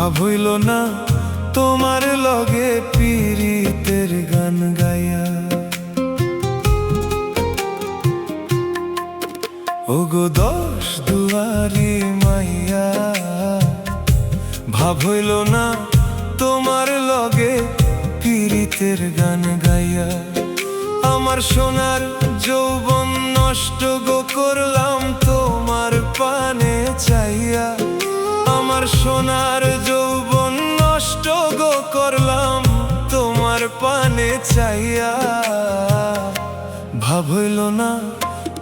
ভাব হইল না তোমার লগে পীড়িতের গান গাইয়া। ওগো দশ দুয়ারি মাইয়া, ভাব হইল না তোমার লগে পীড়িতের গান গাইয়া। আমার সোনার যৌবন নষ্ট গো করলাম তোমার পানে চাইয়া। আমার সোনার যৌবন নষ্ট গো করলাম তোমার পানে চাইয়া। ভাব হইল না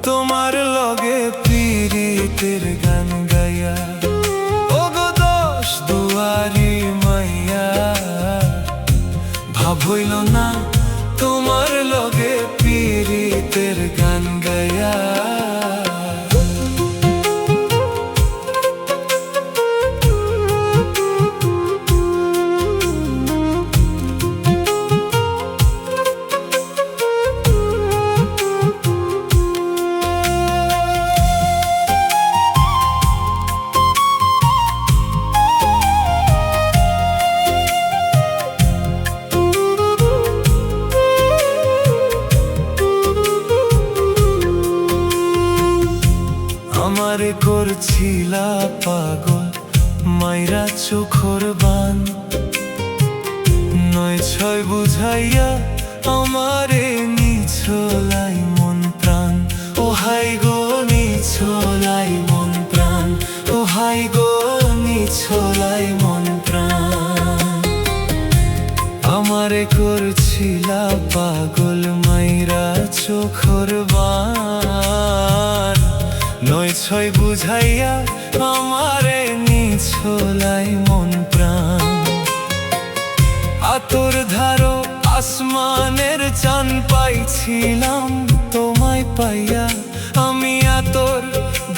তোমার লগে পীড়িতের গান গাইয়া। ওগো দশ দুয়ারি মাইয়া, ভাব হইল না তোমার লগে পীড়িতের গান গাইয়া। আমারে করছিলা পাগল মাইরা চোখর বান। নয় ছয় বুঝাইয়া আমারে নিছোলাই মন প্রাণ। ও হাই গো নিছোলাই মন প্রাণ, ও হাই গো নিছোলাই মন প্রাণ। আমারে করছিলা পাগল মাইরা চোখর বান। নয় ছয় বুঝাইয়া আমারে নিছোলাই মন প্রাণ। আতর ধারো আসমানের চান পাইছিলাম তোমায় পাইয়া। আমি আতর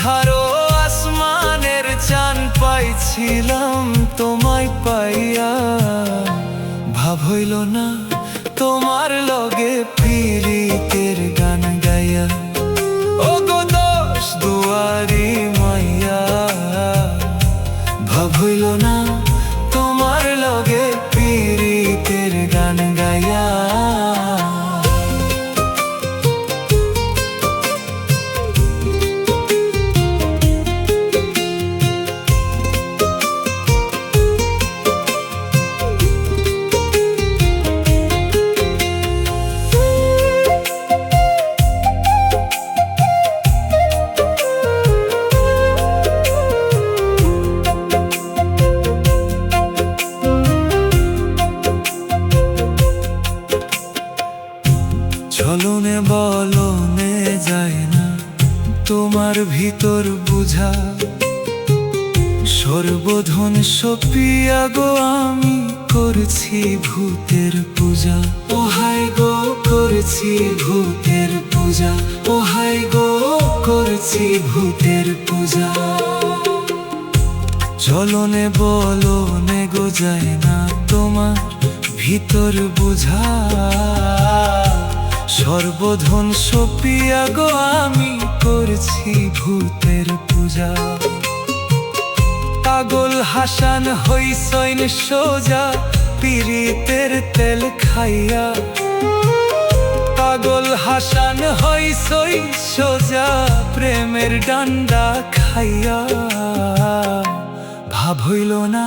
ধারো আসমানের চান পাইছিলাম তোমায় পাইয়া। ভাব হইল না তোমার লগে পীড়িতের গান গাইয়া। ওগো দশ দুয়ারি মাইয়া, ভাব হইল না তোমার লগে পীড়িতের গান গাইয়া। চলনে বলনে যায় না তোমার ভিতর বুঝা। সর্বধন সপিয়া গো আমি করছি ভূতের পূজা। ও হাই গো করছি ভূতের পূজা, ও হাই গো করছি ভূতের পূজা। চলনে বলনে গো যায় না তোমার ভিতর বুঝা। সর্বধন সপিয়া গো আমি করছি ভূতের পূজা। পাগল হাসান হইসইন সোজা পীড়িতের তেল খাইয়া। পাগল হাসান হইসই সোজা প্রেমের ডান্ডা খাইয়া। ভাব হইল না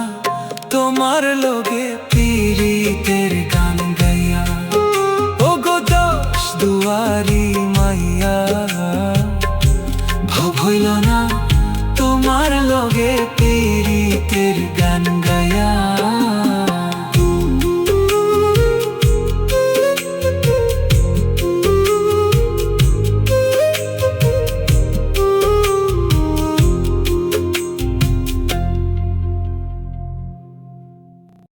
তোমার লগে পীড়িতের গান গাইয়া। ওগো দশ দুয়ারি মাইয়া, ভাব হইল না তোমার লগে পীড়িতের গান